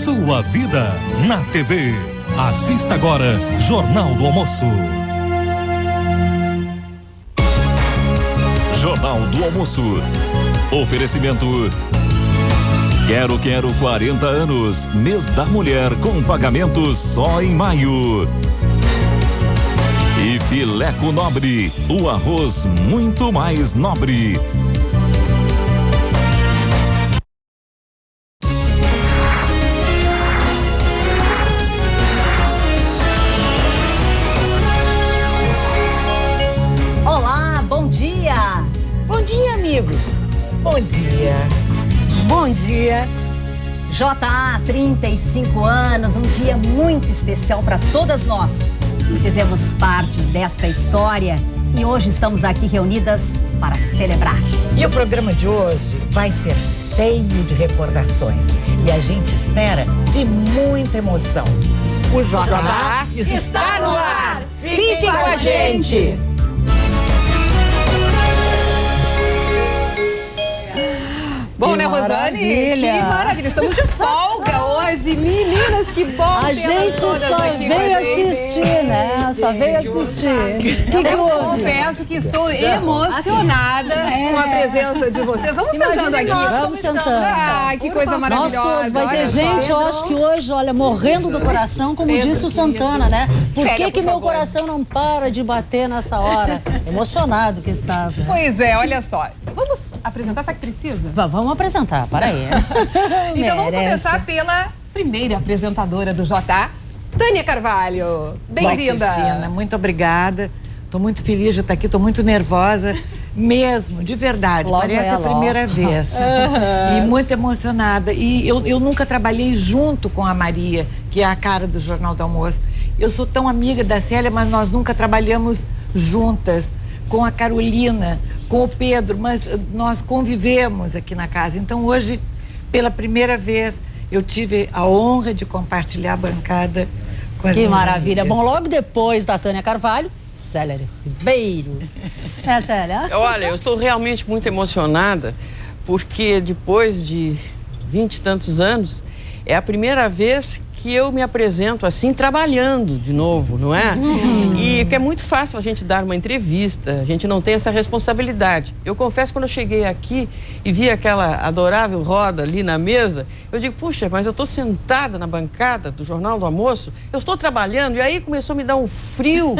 sua vida na TV. Assista agora Jornal do Almoço. Jornal do Almoço. Oferecimento Quero 40 anos. Mês da Mulher com pagamento só em maio. E Fileco Nobre, o arroz muito mais nobre. Olá, bom dia! Bom dia, amigos! Bom dia! Bom dia! JA, 35 anos, um dia muito especial para todas nós. Fizemos parte desta história e hoje estamos aqui reunidas para celebrar. E o programa de hoje vai ser cheio de recordações e a gente espera de muita emoção. O JA está no ar! Fiquem com a gente! Bom, né, Rosane? Que maravilha! Estamos de folga hoje. Meninas, que bom! A gente só veio assistir, né? Só veio assistir. Eu confesso que estou emocionada com a presença de vocês. Vamos sentando aqui. Vamos sentando. Ah, que coisa maravilhosa. Nós todos. Vai ter gente, eu acho que hoje, olha, morrendo do coração, como disse o Santana, né? Por que meu coração não para de bater nessa hora? Emocionado que estás, né? Pois é, olha só. Vamos apresentar, sabe que precisa? Vamos apresentar, para aí. Então vamos começar pela primeira apresentadora do JA, Tânia Carvalho. Bem-vinda. Cristina, muito obrigada. Estou muito feliz de estar aqui, estou muito nervosa. Mesmo, de verdade, Logo parece ela, a primeira vez. E muito emocionada. E eu nunca trabalhei junto com a Maria, que é a cara do Jornal do Almoço. Eu sou tão amiga da Célia, mas nós nunca trabalhamos juntas. Com a Carolina, com o Pedro, mas nós convivemos aqui na casa. Então hoje, pela primeira vez, eu tive a honra de compartilhar a bancada com as Que minhas maravilha. amigas. Bom, logo depois da Tânia Carvalho, Célia Ribeiro. É, Célia? Olha, eu estou realmente muito emocionada, porque depois de 20 e tantos anos, é a primeira vez que eu me apresento assim, trabalhando de novo, não é? E que é muito fácil a gente dar uma entrevista, a gente não tem essa responsabilidade. Eu confesso, quando eu cheguei aqui e vi aquela adorável roda ali na mesa, eu digo, puxa, mas eu estou sentada na bancada do Jornal do Almoço, eu estou trabalhando, e aí começou a me dar um frio,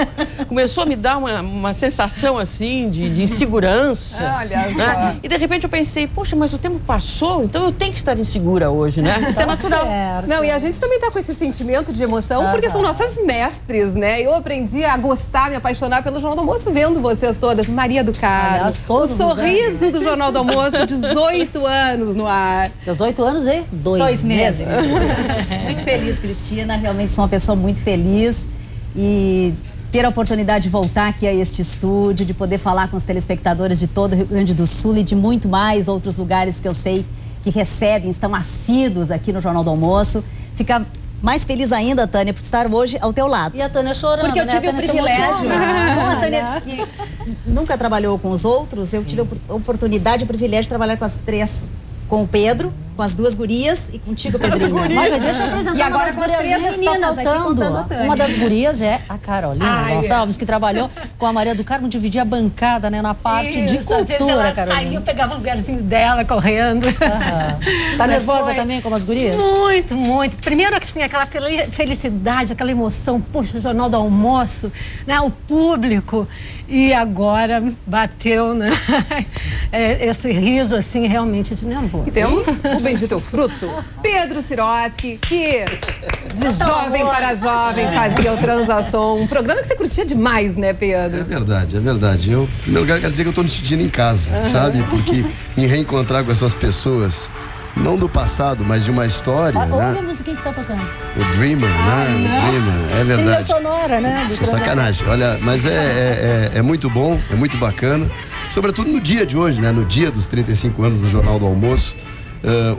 começou a me dar uma sensação assim de insegurança. Olha só. Né? E de repente eu pensei, poxa, mas o tempo passou, então eu tenho que estar insegura hoje, né? Isso é natural. Não, e a gente também tá com esse sentimento de emoção, porque são nossas mestres, né? Eu aprendi a gostar, me apaixonar pelo Jornal do Almoço vendo vocês todas. Maria do Carmo, Aliás, todo o sorriso do Jornal do Almoço, 18 anos no ar. 18 anos e 2 meses. Muito feliz, Cristina. Realmente sou uma pessoa muito feliz. E ter a oportunidade de voltar aqui a este estúdio, de poder falar com os telespectadores de todo o Rio Grande do Sul e de muito mais outros lugares que eu sei que recebem, estão assíduos aqui no Jornal do Almoço. Fica mais feliz ainda, Tânia, por estar hoje ao teu lado. E a Tânia chorando, Porque eu tive né? o privilégio. Como a Tânia disse que nunca trabalhou com os outros, eu tive a oportunidade e o privilégio de trabalhar com as três. Com o Pedro, com as duas gurias e contigo, Pedrinho. Mas deixa eu apresentar E agora uma das com as três guriazinhas que tá meninas aqui faltando. contando a Tânia. Uma das gurias é a Carolina Gonçalves, que trabalhou com a Maria do Carmo, dividia a bancada, né, na parte de Isso, às vezes cultura, ela Carolina. saía, eu pegava o lugarzinho dela, correndo. Tá nervosa Foi. também como as gurias? Muito, muito. Primeiro, assim, aquela felicidade, aquela emoção, puxa, o Jornal do Almoço, né, o público. E agora bateu, né, esse riso, assim, realmente de nervoso. E temos o bendito fruto, Pedro Sirotsky, que de jovem para jovem fazia o Transação, um programa que você curtia demais, né, Pedro? É verdade, é verdade. Eu, em primeiro lugar, quero dizer que eu estou me sentindo em casa, sabe? Porque me reencontrar com essas pessoas, não do passado, mas de uma história, Olha né? a musiquinha que tá tocando. O Dreamer, né? O Dreamer, é Trilha verdade. sonora, né? do Isso é sacanagem. Olha, mas é muito bom, é muito bacana. Sobretudo no dia de hoje, né? No dia dos 35 anos do Jornal do Almoço.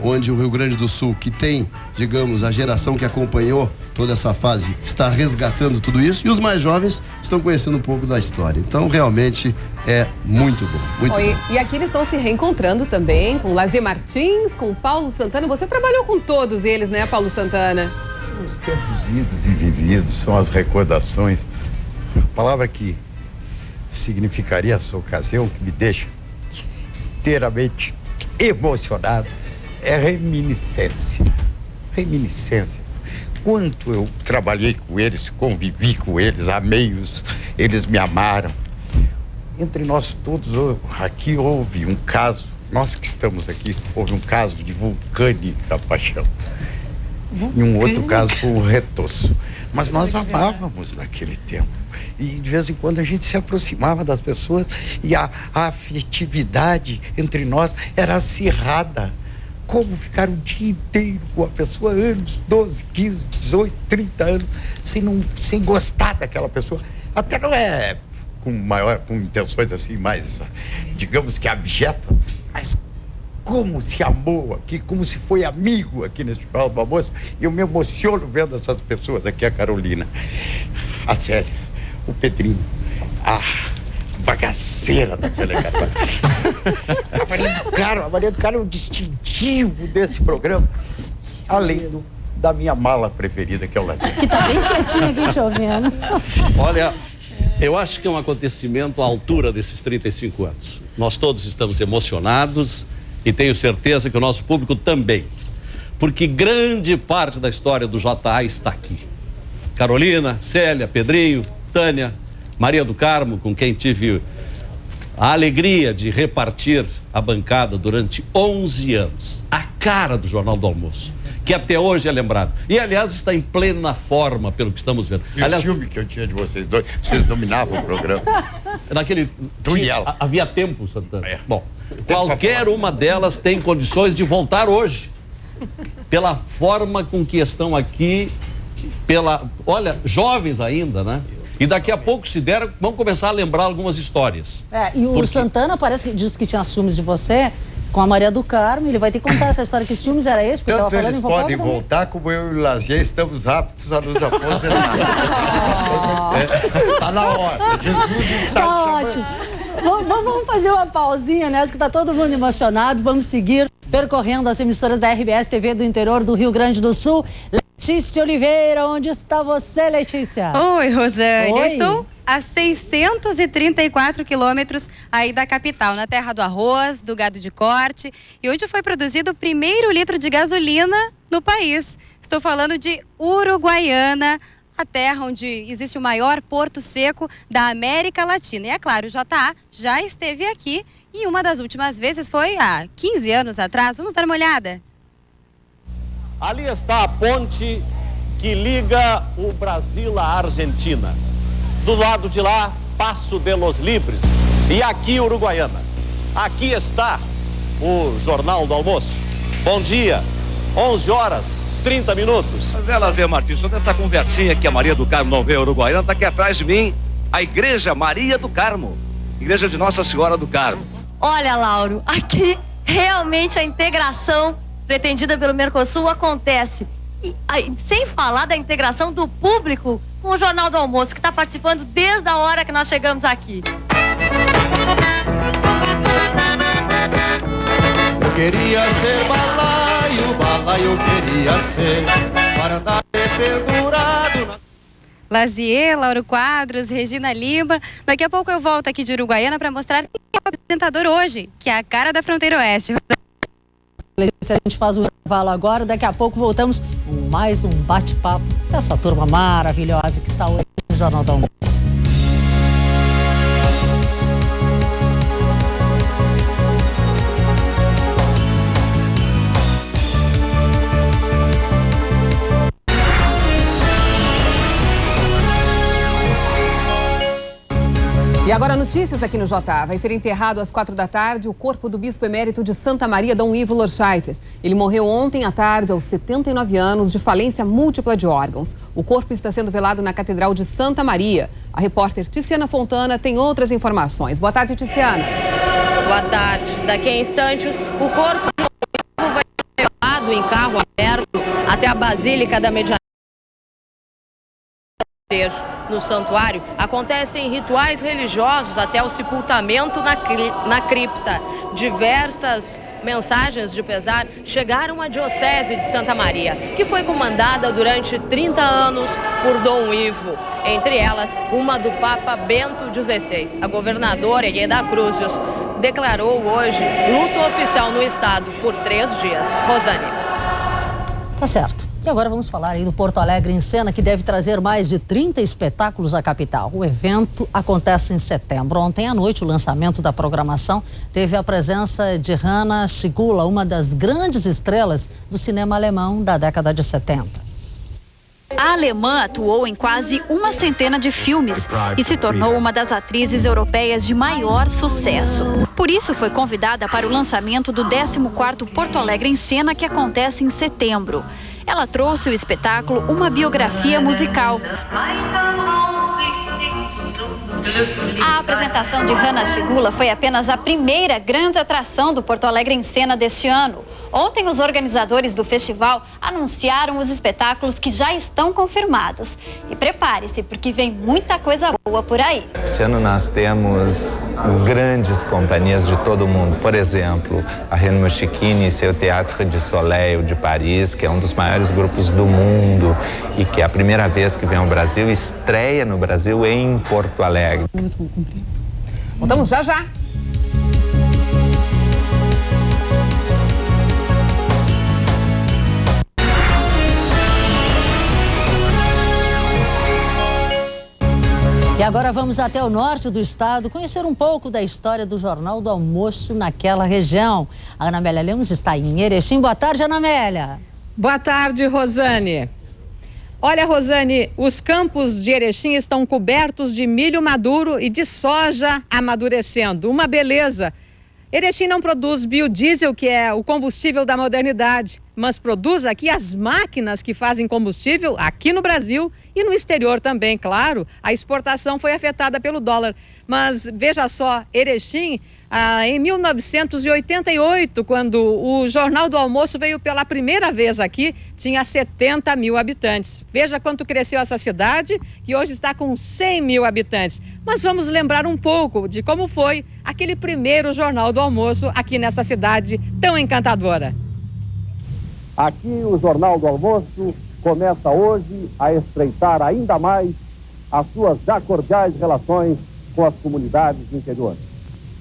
onde o Rio Grande do Sul, que tem, digamos, a geração que acompanhou toda essa fase, está resgatando tudo isso, e os mais jovens estão conhecendo um pouco da história. Então, realmente, é muito bom. Muito bom. E aqui eles estão se reencontrando também com o Lazier Martins, com o Paulo Santana. Você trabalhou com todos eles, né, Paulo Santana? São os tempos idos e vividos, são as recordações. A palavra que significaria essa ocasião, que me deixa inteiramente emocionado, é reminiscência. Reminiscência. Quanto eu trabalhei com eles, convivi com eles, amei-os, eles me amaram. Entre nós todos, aqui houve um caso, nós que estamos aqui, houve um caso de vulcânica paixão. E um outro caso foi o retoço. Mas nós amávamos naquele tempo. E de vez em quando a gente se aproximava das pessoas e a afetividade entre nós era acirrada. Como ficar o dia inteiro com a pessoa, anos, 12, 15, 18, 30 anos, sem gostar daquela pessoa. Até não é com intenções assim mais, digamos que abjetas, mas como se amou aqui, como se foi amigo aqui nesse Jornal do Almoço. E eu me emociono vendo essas pessoas aqui, a Carolina, a Célia, o Pedrinho, a bagaceira da delegacia. A Maria do Carmo é o distintivo desse programa, além da minha mala preferida, que é o Lazier. Que tá bem quietinho aqui te ouvindo. Olha, eu acho que é um acontecimento à altura desses 35 anos. Nós todos estamos emocionados e tenho certeza que o nosso público também. Porque grande parte da história do JA está aqui. Carolina, Célia, Pedrinho, Tânia, Maria do Carmo, com quem tive a alegria de repartir a bancada durante 11 anos. A cara do Jornal do Almoço, que até hoje é lembrado. E, aliás, está em plena forma, pelo que estamos vendo. E aliás, o filme que eu tinha de vocês dois, vocês dominavam o programa. Naquele... Havia tempo, Santana. É. Bom, qualquer uma delas tem condições de voltar hoje. Pela forma com que estão aqui, olha, jovens ainda, né? E daqui a pouco, se der, vão começar a lembrar algumas histórias. E o Santana parece que disse que tinha ciúmes de você com a Maria do Carmo. Ele vai ter que contar essa história, que ciúmes era esse, porque tanto estava falando eles em podem voltar, como eu e o Lazier estamos aptos a nos aposentar. Tá na hora. Jesus está chamando. Ótimo. Vamos fazer uma pausinha, né? Acho que tá todo mundo emocionado. Vamos seguir percorrendo as emissoras da RBS TV do interior do Rio Grande do Sul. Letícia Oliveira, onde está você, Letícia? Oi, Rosane. Oi. Eu estou a 634 quilômetros aí da capital, na terra do arroz, do gado de corte, e onde foi produzido o primeiro litro de gasolina no país. Estou falando de Uruguaiana, a terra onde existe o maior porto seco da América Latina. E é claro, o JA já esteve aqui e uma das últimas vezes foi há 15 anos atrás. Vamos dar uma olhada? Ali está a ponte que liga o Brasil à Argentina. Do lado de lá, Passo de los Libres. E aqui, Uruguaiana. Aqui está o Jornal do Almoço. Bom dia, 11 horas, 30 minutos. Mas é, Lazier Martins, toda essa conversinha que a Maria do Carmo não vê a Uruguaiana, está aqui atrás de mim a Igreja Maria do Carmo, Igreja de Nossa Senhora do Carmo. Olha, Lauro, aqui realmente a integração pretendida pelo Mercosul acontece. E aí, sem falar da integração do público com o Jornal do Almoço, que está participando desde a hora que nós chegamos aqui. Eu queria ser balaio, balaio queria ser, para andar pendurado na... Lazier, Lauro Quadros, Regina Lima. Daqui a pouco eu volto aqui de Uruguaiana para mostrar quem é o apresentador hoje, que é a cara da Fronteira Oeste. Se a gente faz um intervalo agora, daqui a pouco voltamos com mais um bate-papo dessa turma maravilhosa que está hoje no Jornal do Almoço. E agora notícias aqui no JA. Vai ser enterrado às 4 da tarde o corpo do bispo emérito de Santa Maria, Dom Ivo Lorscheiter. Ele morreu ontem à tarde, aos 79 anos, de falência múltipla de órgãos. O corpo está sendo velado na Catedral de Santa Maria. A repórter Tiziana Fontana tem outras informações. Boa tarde, Tiziana. Boa tarde. Daqui a instantes, o corpo do Ivo vai em carro aberto até a Basílica da Medianeira. No santuário, acontecem rituais religiosos até o sepultamento na cripta. Diversas mensagens de pesar chegaram à Diocese de Santa Maria, que foi comandada durante 30 anos por Dom Ivo. Entre elas, uma do Papa Bento XVI. A governadora Ieda Cruzius declarou hoje luto oficial no estado por 3 dias. Rosane. Tá certo. E agora vamos falar aí do Porto Alegre em Cena, que deve trazer mais de 30 espetáculos à capital. O evento acontece em setembro. Ontem à noite, o lançamento da programação teve a presença de Hanna Schigula, uma das grandes estrelas do cinema alemão da década de 70. A alemã atuou em quase uma centena de filmes e se tornou uma das atrizes europeias de maior sucesso. Por isso, foi convidada para o lançamento do 14º Porto Alegre em Cena, que acontece em setembro. Ela trouxe o espetáculo Uma Biografia Musical. A apresentação de Hanna Schigula foi apenas a primeira grande atração do Porto Alegre em Cena deste ano. Ontem, os organizadores do festival anunciaram os espetáculos que já estão confirmados. E prepare-se, porque vem muita coisa boa por aí. Esse ano nós temos grandes companhias de todo o mundo. Por exemplo, a Renaud Mouchkine e seu Théâtre du Soleil de Paris, que é um dos maiores grupos do mundo e que é a primeira vez que vem ao Brasil, estreia no Brasil em Porto Alegre. Voltamos já já. E agora vamos até o norte do estado conhecer um pouco da história do Jornal do Almoço naquela região. A Ana Amélia Lemos está em Erechim. Boa tarde, Ana Amélia. Boa tarde, Rosane. Olha, Rosane, os campos de Erechim estão cobertos de milho maduro e de soja amadurecendo. Uma beleza. Erechim não produz biodiesel, que é o combustível da modernidade, mas produz aqui as máquinas que fazem combustível aqui no Brasil e no exterior também, claro. A exportação foi afetada pelo dólar. Mas veja só, Erechim, em 1988, quando o Jornal do Almoço veio pela primeira vez aqui, tinha 70 mil habitantes. Veja quanto cresceu essa cidade, que hoje está com 100 mil habitantes. Mas vamos lembrar um pouco de como foi aquele primeiro Jornal do Almoço aqui nessa cidade tão encantadora. Aqui o Jornal do Almoço começa hoje a estreitar ainda mais as suas já cordiais relações com as comunidades do interior.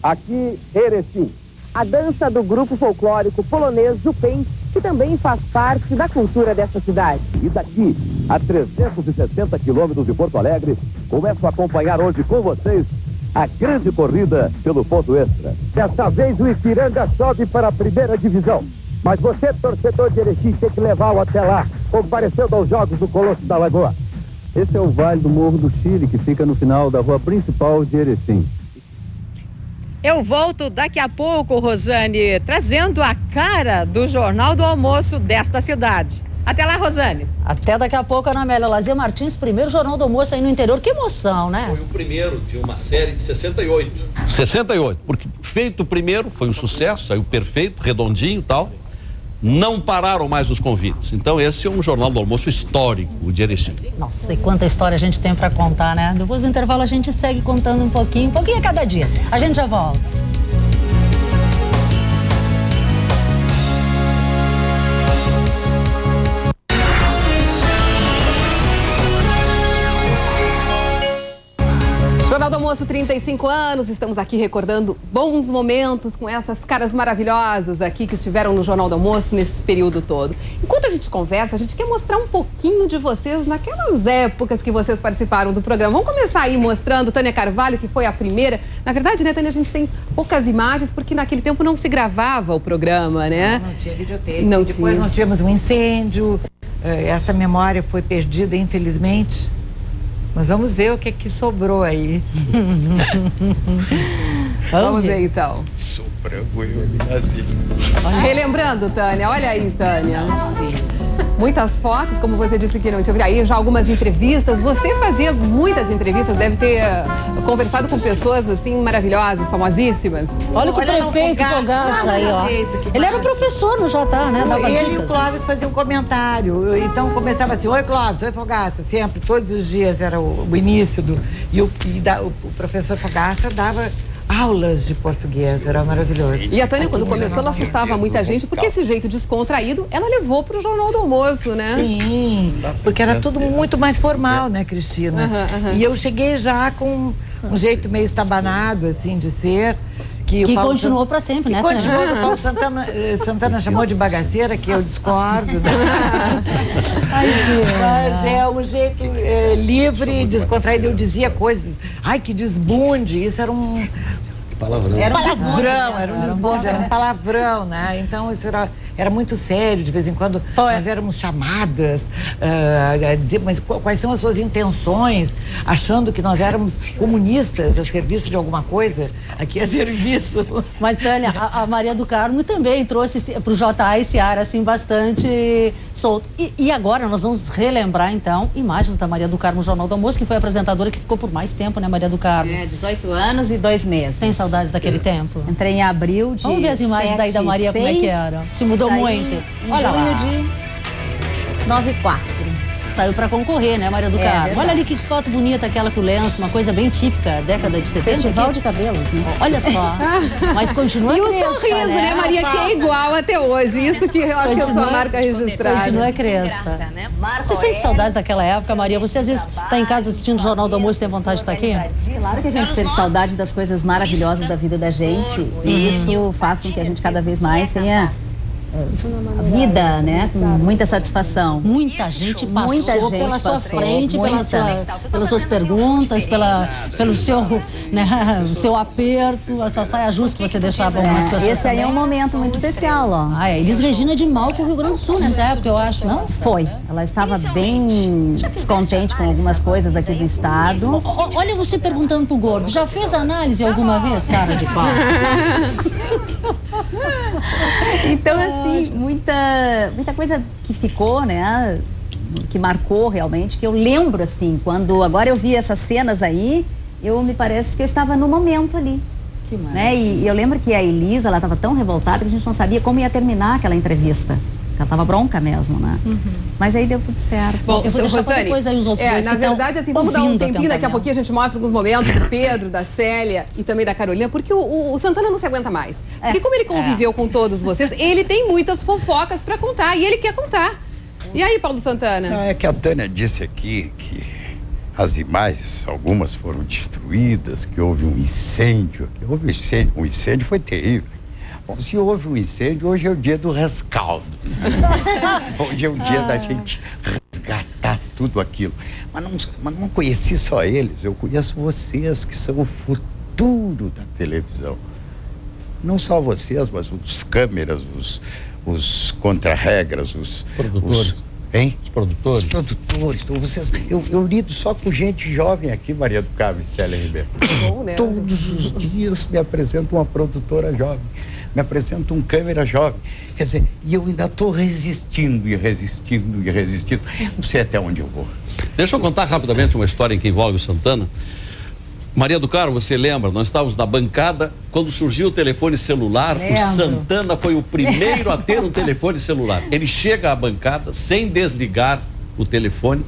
Aqui, Erechim. A dança do grupo folclórico polonês Jupem, que também faz parte da cultura dessa cidade. E daqui, a 360 quilômetros de Porto Alegre, começo a acompanhar hoje com vocês a grande corrida pelo ponto extra. Dessa vez o Ipiranga sobe para a primeira divisão. Mas você, torcedor de Erechim, tem que levá-lo até lá, comparecendo aos Jogos do Colosso da Lagoa. Esse é o Vale do Morro do Chile, que fica no final da rua principal de Erechim. Eu volto daqui a pouco, Rosane, trazendo a cara do Jornal do Almoço desta cidade. Até lá, Rosane. Até daqui a pouco, Ana Amélia. Lazia Martins, primeiro Jornal do Almoço aí no interior. Que emoção, né? Foi o primeiro de uma série de 68. 68, porque feito o primeiro, foi um sucesso, saiu perfeito, redondinho e tal. Não pararam mais os convites. Então esse é um Jornal do Almoço histórico de Erechim. Nossa, e quanta história a gente tem para contar, né? Depois do intervalo a gente segue contando um pouquinho a cada dia. A gente já volta. Jornal do Almoço, 35 anos, estamos aqui recordando bons momentos com essas caras maravilhosas aqui que estiveram no Jornal do Almoço nesse período todo. Enquanto a gente conversa, a gente quer mostrar um pouquinho de vocês naquelas épocas que vocês participaram do programa. Vamos começar aí mostrando Tânia Carvalho, que foi a primeira. Na verdade, né, Tânia, a gente tem poucas imagens porque naquele tempo não se gravava o programa, né? Não tinha videotape. Depois nós tivemos um incêndio, essa memória foi perdida, infelizmente. Mas vamos ver o que sobrou aí. Vamos ver então. Sobrou eu, assim. Relembrando, Tânia, olha aí, Tânia. Muitas fotos, como você disse que não tinha. Aí já algumas entrevistas. Você fazia muitas entrevistas, deve ter conversado com pessoas assim maravilhosas, famosíssimas. Olha o prefeito Fogaça aí, ó. Ele era professor no Jotá, né? Dava Ele dicas. e o Clóvis faziam um comentário. Então começava assim: oi Clóvis, oi Fogaça. Sempre, todos os dias era o início do. O professor Fogaça dava aulas de português, era maravilhoso. E a Tânia, quando começou, ela assustava muita gente, porque esse jeito descontraído, ela levou pro Jornal do Almoço, né? Sim, porque era tudo muito mais formal, né, Cristina? E eu cheguei já com um jeito meio estabanado, assim, de ser. Que continuou para sempre, né? Continuou, o Paulo Santana chamou de bagaceira, que eu discordo. Né? Mas é um jeito livre, descontraído. Eu dizia coisas, ai, que desbunde, isso era um... Palavrão. Era um palavrão, era um desbunde, era um palavrão, né? Então isso era muito sério, de vez em quando nós éramos chamadas a dizer, mas quais são as suas intenções, achando que nós éramos comunistas a serviço de alguma coisa, aqui a serviço. Mas, Tânia, a Maria do Carmo também trouxe para o JA esse ar, assim, bastante solto. E agora nós vamos relembrar, então, imagens da Maria do Carmo no Jornal do Almoço, que foi a apresentadora que ficou por mais tempo, né, Maria do Carmo? 18 anos e 2 meses. Tem saudades daquele tempo? Entrei em abril de Vamos ver as imagens daí da Maria, como é que era? Se mudou muito. Olha junho de 94. Saiu para concorrer, né, Maria do Carmo? Verdade. Olha ali que foto bonita aquela com o lenço, uma coisa bem típica, década de 70. Festival de cabelos, né? Olha só. Mas continua E o crespa, sorriso, né, Maria, que é igual até hoje. Isso que eu acho que é a sua marca registrada. Continua crespa. Você sente saudades daquela época, Maria? Você às vezes está em casa assistindo o Jornal do Almoço e tem vontade de estar aqui? Claro que a gente sente saudade das coisas maravilhosas da vida da gente. E isso faz com que a gente cada vez mais tenha a vida, né, com muita satisfação. Muita gente passou pela sua frente, pelas suas perguntas, pelo seu, né, o seu aperto, essa saia justa que você deixava algumas pessoas. Esse aí é um momento muito especial, ó. Ah, é Elis Regina de Malco, Rio Grande do Sul, nessa época, eu acho, não? Foi. Ela estava bem descontente com algumas coisas aqui do estado. Olha você perguntando pro Gordo, já fez análise alguma vez, cara de pau? Então, assim, muita coisa que ficou, né, que marcou realmente, que eu lembro, assim, quando agora eu vi essas cenas aí, me parece que eu estava no momento ali. Que né? E eu lembro que a Elisa, ela estava tão revoltada que a gente não sabia como ia terminar aquela entrevista. Ela estava bronca mesmo, né? Mas aí deu tudo certo. Bom, eu vou deixar Rosane, depois aí os outros dois na que verdade, assim, vamos dar um tempinho, daqui a pouquinho a gente mostra alguns momentos do Pedro, da Célia e também da Carolina, porque o Santana não se aguenta mais. Porque como ele conviveu com todos vocês, ele tem muitas fofocas para contar e ele quer contar. E aí, Paulo Santana? Não, é que a Tânia disse aqui que as imagens, algumas foram destruídas, que houve um incêndio. Um incêndio foi terrível. Bom, se houve um incêndio, hoje é o dia do rescaldo. Hoje é o dia da gente resgatar tudo aquilo. Mas não conheci só eles, eu conheço vocês, que são o futuro da televisão. Não só vocês, mas os câmeras, os contra-regras, os produtores. Hein? Os produtores. Os produtores. Então vocês, eu lido só com gente jovem aqui, Maria do Carmo e Célia Ribeiro. Bom, né? Todos os dias me apresenta uma produtora jovem, me apresenta um câmera jovem. Quer dizer, e eu ainda estou resistindo. Não sei até onde eu vou. Deixa eu contar rapidamente uma história em que envolve o Santana. Maria do Carmo, você lembra? Nós estávamos na bancada quando surgiu o telefone celular. Lembro. O Santana foi o primeiro a ter um telefone celular. Ele chega à bancada sem desligar o telefone,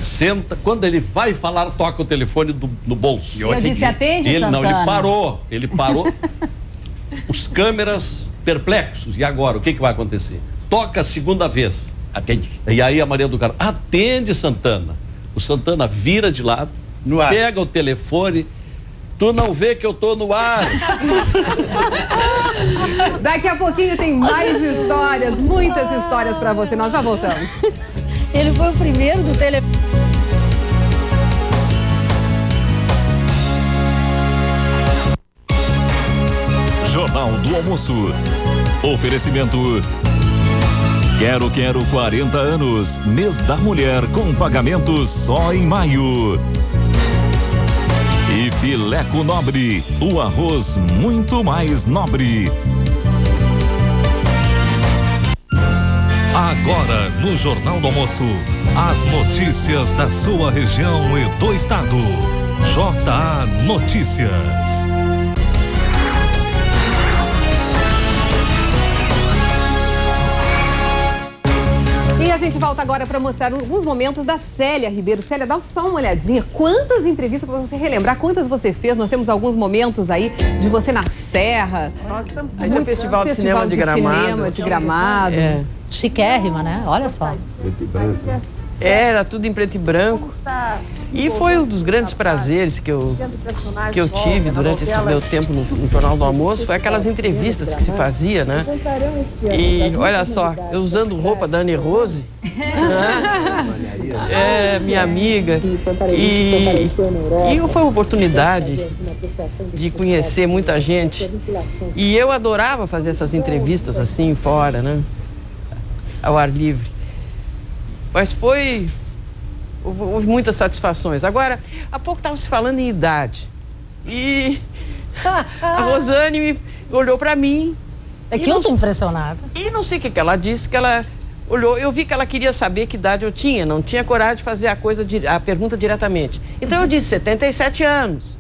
senta, quando ele vai falar, toca o telefone no bolso. E eu disse, atende, ele, Santana. não, ele parou. Os câmeras perplexos. E agora, o que vai acontecer? Toca a segunda vez. Atende. E aí a Maria do Carmo, atende, Santana. O Santana vira de lado, pega o telefone. Tu não vê que eu tô no ar? Daqui a pouquinho tem mais histórias, muitas histórias pra você. Nós já voltamos. Ele foi o primeiro do telefone. Jornal do Almoço. Oferecimento. Quero 40 anos. Mês da Mulher com pagamento só em maio. E Pileco Nobre, o arroz muito mais nobre. Agora, no Jornal do Almoço, as notícias da sua região e do estado. JA Notícias. E a gente volta agora para mostrar alguns momentos da Célia Ribeiro. Célia, dá só uma olhadinha. Quantas entrevistas, para você relembrar, quantas você fez? Nós temos alguns momentos aí de você na Serra. Esse é o Festival de Cinema de Gramado. É. Chiquérrima, né? Olha só. Preto e branco. Era tudo em preto e branco. E foi um dos grandes prazeres que eu tive durante esse meu tempo no Jornal do Almoço, foi aquelas entrevistas que se fazia, né? E olha só, eu usando roupa da Anne Rose, né? Minha amiga. E foi uma oportunidade de conhecer muita gente. E eu adorava fazer essas entrevistas assim, fora, né? Ao ar livre. Mas houve muitas satisfações. Agora, há pouco estava se falando em idade. E a Rosane me olhou para mim. É que eu estou impressionada. E não sei o que ela disse, que ela olhou. Eu vi que ela queria saber que idade eu tinha. Não tinha coragem de fazer a pergunta diretamente. Então eu disse 77 anos.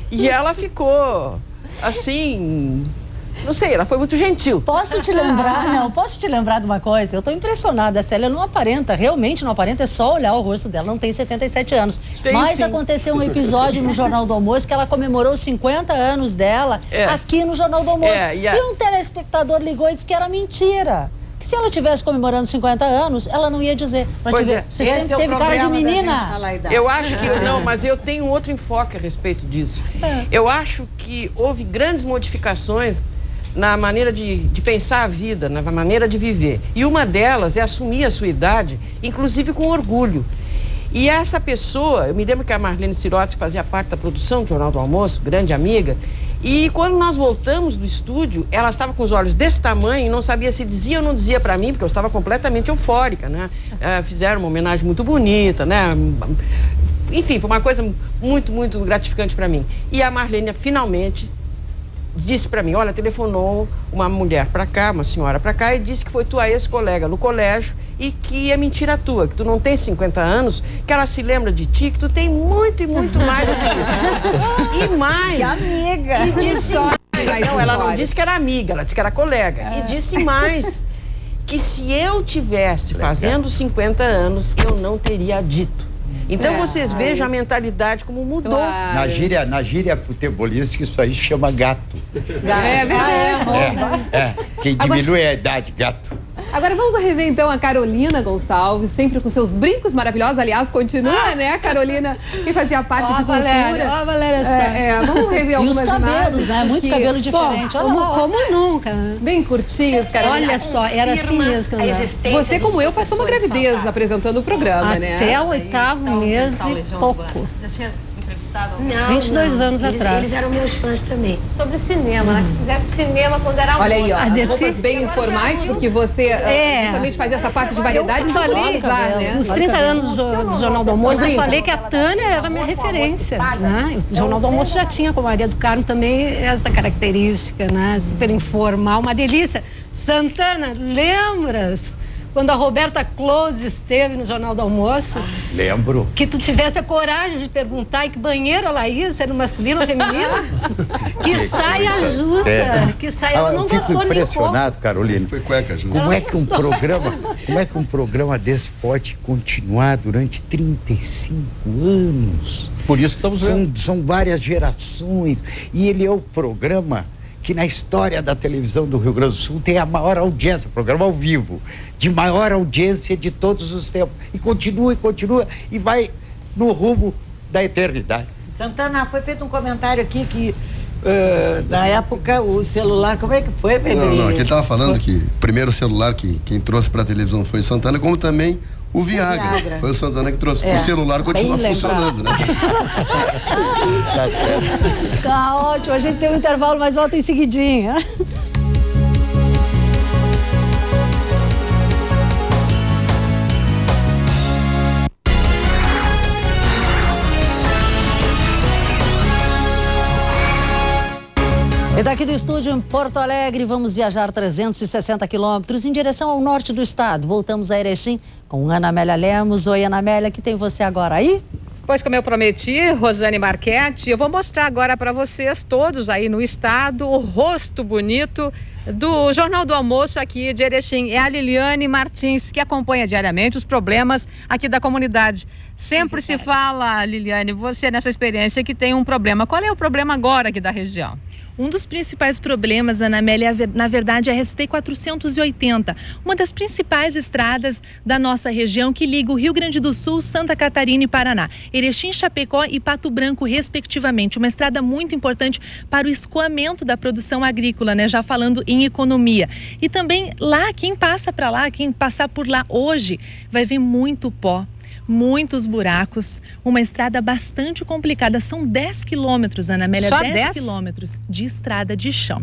E ela ficou assim... Não sei, ela foi muito gentil. Posso te lembrar de uma coisa? Eu tô impressionada, a Célia não aparenta, realmente não aparenta, é só olhar o rosto dela, não tem 77 anos. Mas sim, aconteceu um episódio no Jornal do Almoço que ela comemorou os 50 anos dela aqui no Jornal do Almoço. E um telespectador ligou e disse que era mentira. Que se ela estivesse comemorando 50 anos, ela não ia dizer. Você sempre teve cara de menina. Eu acho que não, mas eu tenho um outro enfoque a respeito disso. Eu acho que houve grandes modificações na maneira de pensar a vida, na maneira de viver. E uma delas é assumir a sua idade, inclusive com orgulho. E essa pessoa, eu me lembro que a Marlene Sirotsky fazia parte da produção do Jornal do Almoço, grande amiga, e quando nós voltamos do estúdio, ela estava com os olhos desse tamanho e não sabia se dizia ou não dizia para mim, porque eu estava completamente eufórica, né? Fizeram uma homenagem muito bonita, né? Enfim, foi uma coisa muito, muito gratificante para mim. E a Marlene, finalmente, disse para mim, olha, telefonou uma mulher para cá, uma senhora para cá, e disse que foi tua ex-colega no colégio e que é mentira tua, que tu não tem 50 anos, que ela se lembra de ti, que tu tem muito e muito mais do que isso. E mais. Que amiga. E disse mais. Não, ela não disse que era amiga, ela disse que era colega. E disse mais, que se eu tivesse fazendo 50 anos, eu não teria dito. Então vocês vejam a mentalidade como mudou. Na gíria futebolística, isso aí chama gato. É verdade. Quem diminui a idade, gato. Agora vamos rever então a Carolina Gonçalves, sempre com seus brincos maravilhosos. Aliás, continua, né, Carolina, que fazia parte de cultura. Valéria, vamos rever algumas imagens. E os cabelos, né? Muito cabelo diferente. Como nunca. Bem curtinhos, Carolina. Olha só, era assim mesmo. Você, como eu, passou uma gravidez apresentando o programa, né? Até o 8º mês e pouco. Já tinha entrevistado? Não, 22 anos atrás. Eles eram meus fãs também. Sobre cinema, né? Fizesse cinema quando era Olha aí, ó, as roupas bem informais, porque você justamente fazia essa parte de variedade. Eu falei, né? Nos 30 anos do Jornal do Almoço, eu falei que a Tânia era a minha referência, né? O Jornal do Almoço já tinha com a Maria do Carmo também essa característica, né? Super informal, uma delícia. Santana, lembras? Quando a Roberta Close esteve no Jornal do Almoço. Lembro. Que tu tivesse a coragem de perguntar em que banheiro ela ia, se era masculino ou feminino. Que saia justa. Que saia, ela não gostou nem um pouco. Eu fico impressionado, Carolina. Foi cueca justa. Como é que um programa desse pode continuar durante 35 anos? Por isso que estamos vendo. São várias gerações. E ele é o programa que na história da televisão do Rio Grande do Sul tem a maior audiência, programa ao vivo, de maior audiência de todos os tempos. E continua, e vai no rumo da eternidade. Santana, foi feito um comentário aqui que, na época, o celular, como é que foi, Pedrinho? Não, aqui ele estava falando que o primeiro celular que quem trouxe para a televisão foi Santana, como também o Viagra. Foi o Santana que trouxe. O celular continua funcionando, né? Tá ótimo, a gente tem um intervalo, mas volta em seguidinha. daqui do estúdio em Porto Alegre, vamos viajar 360 quilômetros em direção ao norte do estado. Voltamos a Erechim com Ana Amélia Lemos. Oi, Ana Amélia, que tem você agora aí? Pois, como eu prometi, Rosane Marchetti, eu vou mostrar agora para vocês todos aí no estado o rosto bonito do Jornal do Almoço aqui de Erechim. É a Liliane Martins, que acompanha diariamente os problemas aqui da comunidade. Sempre se fala, Liliane, você nessa experiência que tem um problema. Qual é o problema agora aqui da região? Um dos principais problemas, Ana Amélia, na verdade, é a RST 480, uma das principais estradas da nossa região que liga o Rio Grande do Sul, Santa Catarina e Paraná. Erechim, Chapecó e Pato Branco, respectivamente. Uma estrada muito importante para o escoamento da produção agrícola, né? Já falando em economia. E também lá, quem passa para lá, quem passar por lá hoje, vai ver muito pó. Muitos buracos, uma estrada bastante complicada. São 10 quilômetros, Ana Amélia, Só 10 quilômetros de estrada de chão.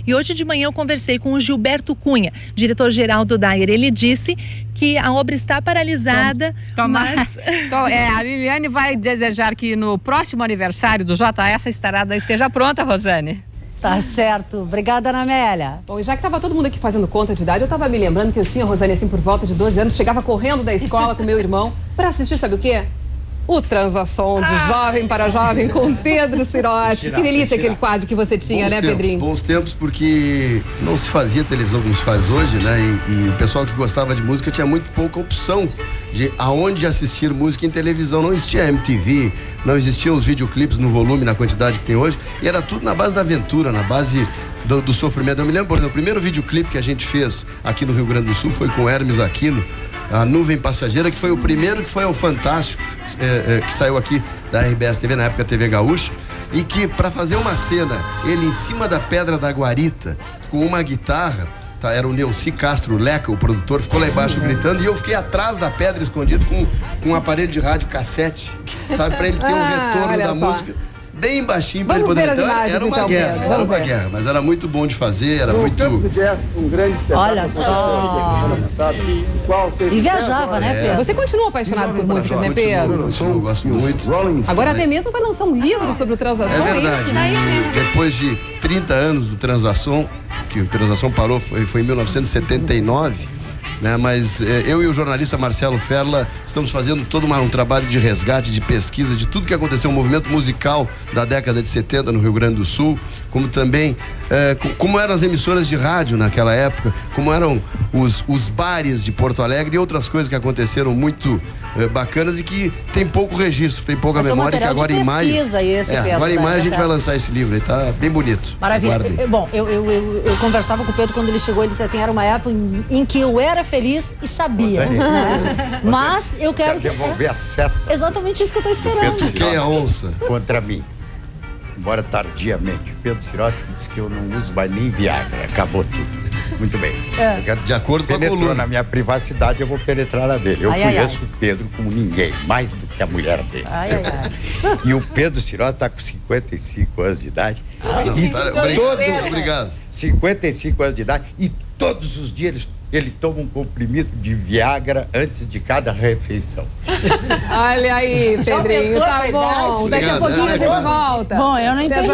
E hoje de manhã eu conversei com o Gilberto Cunha, diretor-geral do DAER. Ele disse que a obra está paralisada, mas... a Liliane vai desejar que no próximo aniversário do JA essa estrada esteja pronta, Rosane. Tá certo. Obrigada, Ana Amélia. Bom, e já que estava todo mundo aqui fazendo conta de idade, eu estava me lembrando que eu tinha, Rosane, assim, por volta de 12 anos, chegava correndo da escola com meu irmão para assistir, sabe o quê? O Transação de Jovem para Jovem com Pedro Cirotti. Que delícia aquele quadro que você tinha, bons né, tempos, Pedrinho? Bons tempos, porque não se fazia televisão como se faz hoje, né? E o pessoal que gostava de música tinha muito pouca opção de aonde assistir música em televisão. Não existia MTV, não existiam os videoclipes no volume, na quantidade que tem hoje. E era tudo na base da aventura, na base do sofrimento. Eu me lembro, por exemplo, o primeiro videoclipe que a gente fez aqui no Rio Grande do Sul foi com Hermes Aquino, A Nuvem Passageira, que foi o primeiro que foi ao Fantástico, que saiu aqui da RBS TV, na época TV Gaúcha, e que para fazer uma cena, ele em cima da Pedra da Guarita, com uma guitarra, tá, era o Neuci Castro Leca, o produtor, ficou lá embaixo gritando, e eu fiquei atrás da pedra escondido com um aparelho de rádio cassete, sabe, para ele ter um retorno da música bem baixinho para ele poder entrar. Era uma guerra, mas era muito bom de fazer, era muito... Olha só. E viajava, né, Pedro? Você continua apaixonado por músicas, né, Pedro? Eu gosto muito. Agora até mesmo vai lançar um livro sobre o Transação, é verdade. Depois de 30 anos do Transação, que o Transação parou, foi em 1979, né? Mas eu e o jornalista Marcelo Ferla estamos fazendo todo um trabalho de resgate, de pesquisa, de tudo que aconteceu, o movimento musical da década de 70 no Rio Grande do Sul, como também como eram as emissoras de rádio naquela época, como eram os bares de Porto Alegre e outras coisas que aconteceram muito bacanas e que tem pouco registro, tem pouca memória, que agora em maio agora em maio a gente vai lançar esse livro aí, tá bem bonito. Maravilha. Bom, eu conversava com o Pedro quando ele chegou, ele disse assim, era uma época em que eu era feliz e sabia, né? Mas eu quero devolver a seta. Exatamente isso que eu tô esperando. Quem é a onça? Contra mim. Embora tardiamente. Pedro Cirotti disse que eu não uso mais nem Viagra. Acabou tudo. Muito bem. Eu quero, de acordo com a coluna, na minha privacidade, eu vou penetrar na dele. Eu conheço o Pedro como ninguém, mais do que a mulher dele. E o Pedro Cirotti está com 55 anos de idade. Obrigado. 55 anos de idade e todos os dias ele toma um comprimido de Viagra antes de cada refeição. Olha aí, Pedrinho, tá bom. Daqui a pouquinho a gente volta. Bom, eu não entendi.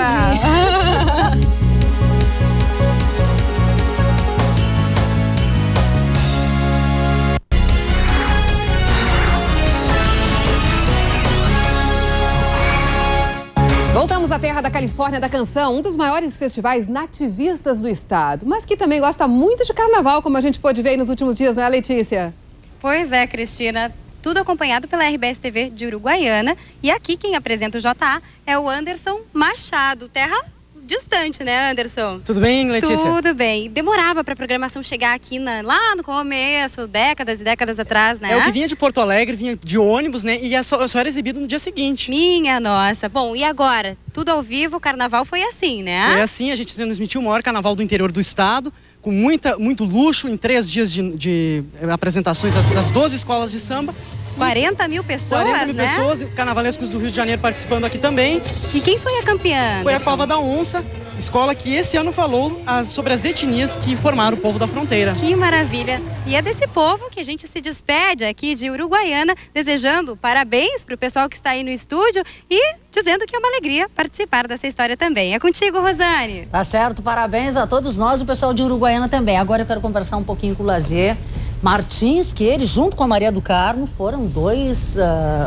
Voltamos à terra da Califórnia da Canção, um dos maiores festivais nativistas do estado, mas que também gosta muito de carnaval, como a gente pôde ver nos últimos dias, não é, Letícia? Pois é, Cristina. Tudo acompanhado pela RBS TV de Uruguaiana. E aqui quem apresenta o JA é o Anderson Machado, terra distante, né, Anderson? Tudo bem, Letícia? Tudo bem. Demorava para a programação chegar aqui lá no começo, décadas e décadas atrás, né? É o que vinha de Porto Alegre, vinha de ônibus, né? E só era exibido no dia seguinte. Minha nossa. Bom, e agora? Tudo ao vivo, o carnaval foi assim, né? Foi assim, a gente transmitiu o maior carnaval do interior do estado, com muito luxo, em 3 dias de apresentações das 12 escolas de samba. 40 mil pessoas, 40 mil né? pessoas, carnavalescos do Rio de Janeiro participando aqui também. E quem foi a campeã? Foi a Cova da Onça, escola que esse ano falou sobre as etnias que formaram o povo da fronteira. Que maravilha! E é desse povo que a gente se despede aqui de Uruguaiana, desejando parabéns para o pessoal que está aí no estúdio e dizendo que é uma alegria participar dessa história também. É contigo, Rosane. Tá certo, parabéns a todos nós e o pessoal de Uruguaiana também. Agora eu quero conversar um pouquinho com o Lazier Martins, que ele, junto com a Maria do Carmo, foram dois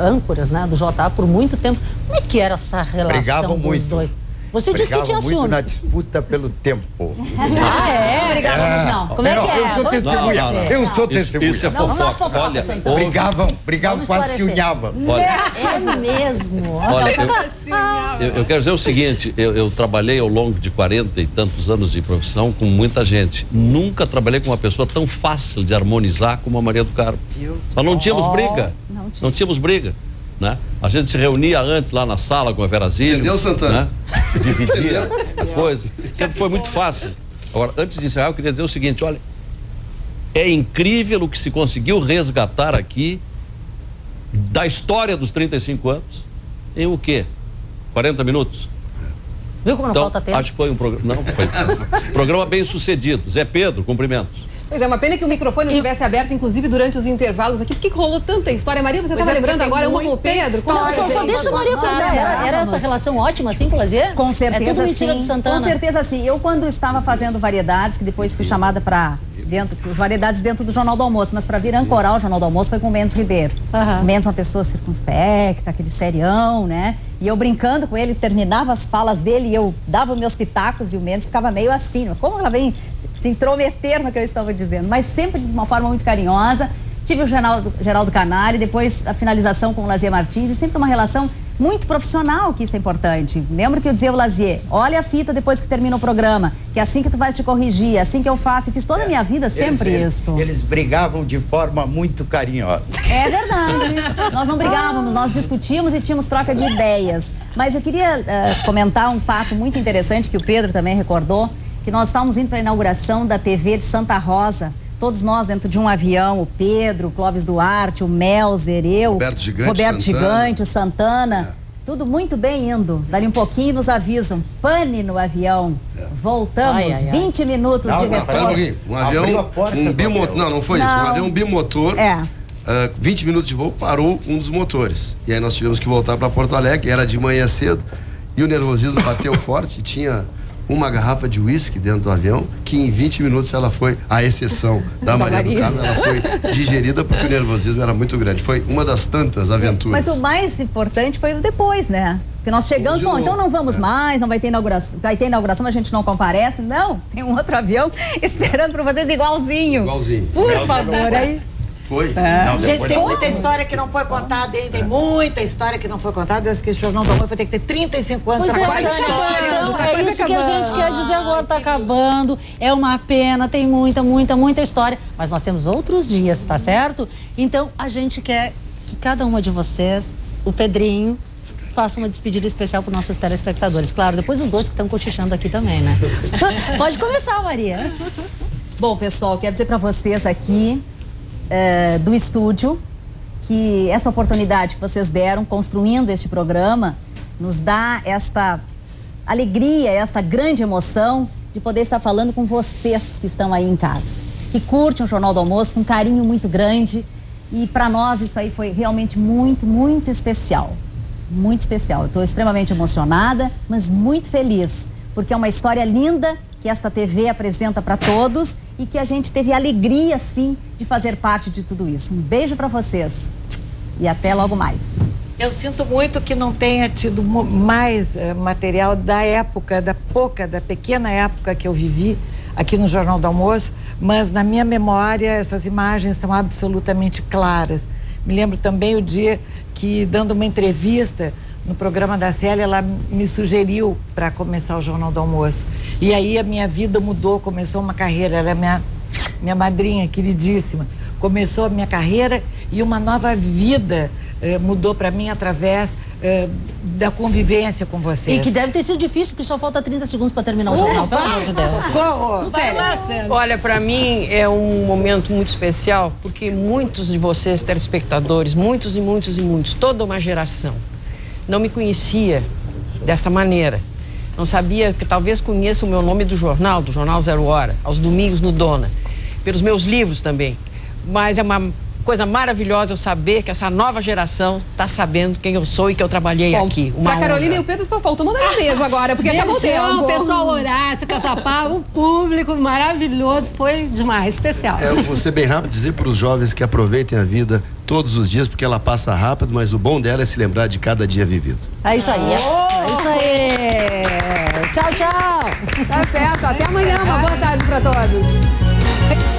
âncoras, né, do JA por muito tempo. Como é que era essa relação Brigavam dos muito. dois? Você disse que tinha muito ciúmes. na disputa pelo tempo. Ah, é? Brigávamos não. Como é que é? Eu sou testemunha. Eu sou testemunha. Isso é fofoca. Olha, brigavam, quase se unhavam. É mesmo. Olha, eu quero dizer o seguinte, eu trabalhei ao longo de 40 e tantos anos de profissão com muita gente. Nunca trabalhei com uma pessoa tão fácil de harmonizar como a Maria do Carmo. Nós não tínhamos briga. Não tínhamos briga. Né? A gente se reunia antes lá na sala com a Vera Zilli. Entendeu, Santana? Né? Dividia a coisa. Sempre foi muito fácil. Agora, antes de encerrar, eu queria dizer o seguinte, olha, é incrível o que se conseguiu resgatar aqui da história dos 35 anos em o quê? 40 minutos? Viu como não falta tempo? Acho que foi um programa. Não, foi um programa bem sucedido. Zé Pedro, cumprimentos. Pois é, uma pena que o microfone não tivesse aberto, inclusive durante os intervalos aqui. Por que rolou tanta história? Maria, você estava lembrando agora uma com o Pedro? Só deixa a Maria contar. Era essa relação ótima assim com o Lazier? Com certeza, é tudo mentira sim. do Santana. Com certeza, sim. Eu, quando estava fazendo variedades, que depois fui chamada para variedades dentro do Jornal do Almoço, mas para vir ancorar o Jornal do Almoço foi com o Mendes Ribeiro. O Mendes, uma pessoa circunspecta, aquele serião, né? E eu brincando com ele, terminava as falas dele e eu dava meus pitacos e o Mendes ficava meio assim. Como ela vem se intrometer no que eu estava dizendo? Mas sempre de uma forma muito carinhosa. Tive o Geraldo Canali, depois a finalização com o Lazier Martins e sempre uma relação muito profissional, que isso é importante. Lembro que eu dizia ao Lazier, olha a fita depois que termina o programa, que é assim que tu vais te corrigir, é assim que eu faço. E fiz toda a minha vida sempre isso. Eles brigavam de forma muito carinhosa. É verdade. Nós não brigávamos, nós discutíamos e tínhamos troca de ideias. Mas eu queria comentar um fato muito interessante que o Pedro também recordou, que nós estávamos indo para a inauguração da TV de Santa Rosa, todos nós dentro de um avião, o Pedro, o Clóvis Duarte, o Melzer, eu, Roberto Gigante, o Santana, tudo muito bem indo. Dali um pouquinho nos avisam, pane no avião, voltamos, 20 minutos de retorno. Pera um pouquinho, um avião, um bimotor, não foi isso, um avião bimotor, 20 minutos de voo, parou um dos motores. E aí nós tivemos que voltar para Porto Alegre, era de manhã cedo, e o nervosismo bateu forte, tinha uma garrafa de uísque dentro do avião, que em 20 minutos ela foi, à exceção da Maria do Carmo, ela foi digerida porque o nervosismo era muito grande. Foi uma das tantas aventuras. Mas o mais importante foi o depois, né? Porque nós chegamos, bom, então não vamos mais, não vai ter inauguração, mas a gente não comparece. Não, tem um outro avião esperando para vocês igualzinho. Igualzinho. Por favor, aí. Foi? Não, gente, tem muita história que não foi contada, hein? Tem muita história que não foi contada. Esse que o Jornal do Almoço vai ter que ter 35 anos para contar a história. Então, é isso que a gente quer dizer agora, tá acabando. É uma pena, tem muita história. Mas nós temos outros dias, tá certo? Então, a gente quer que cada uma de vocês, o Pedrinho, faça uma despedida especial para os nossos telespectadores. Claro, depois os dois que estão cochichando aqui também, né? Pode começar, Maria. Bom, pessoal, quero dizer para vocês aqui do estúdio que essa oportunidade que vocês deram construindo este programa nos dá esta alegria, esta grande emoção de poder estar falando com vocês que estão aí em casa, que curtem o Jornal do Almoço com um carinho muito grande. E para nós isso aí foi realmente muito especial. Muito especial. Eu estou extremamente emocionada, mas muito feliz, porque é uma história linda que esta TV apresenta para todos e que a gente teve a alegria, sim, de fazer parte de tudo isso. Um beijo para vocês e até logo mais. Eu sinto muito que não tenha tido mais material da época, da pequena época que eu vivi aqui no Jornal do Almoço, mas na minha memória essas imagens estão absolutamente claras. Me lembro também o dia que, dando uma entrevista no programa da Célia, ela me sugeriu para começar o Jornal do Almoço. E aí a minha vida mudou, começou uma carreira, ela é minha madrinha queridíssima. Começou a minha carreira e uma nova vida mudou para mim através da convivência com vocês. E que deve ter sido difícil, porque só falta 30 segundos para terminar o jornal, pelo amor de Deus. Olha, para mim é um momento muito especial, porque muitos de vocês, telespectadores, muitos, toda uma geração, não me conhecia dessa maneira. não sabia que talvez conheça o meu nome do Jornal Zero Hora, aos domingos no Dona, pelos meus livros também. Mas é uma coisa maravilhosa eu saber que essa nova geração está sabendo quem eu sou e que eu trabalhei aqui. Pra Carolina e o Pedro só faltou mandar um beijo agora, porque acabou o tempo. O pessoal Horácio, Caçapava, o público maravilhoso, foi demais, especial. Eu vou ser bem rápido, dizer para os jovens que aproveitem a vida todos os dias, porque ela passa rápido, mas o bom dela é se lembrar de cada dia vivido. É isso aí, é isso aí. Tchau, tchau. Tá certo, até amanhã, uma boa tarde para todos.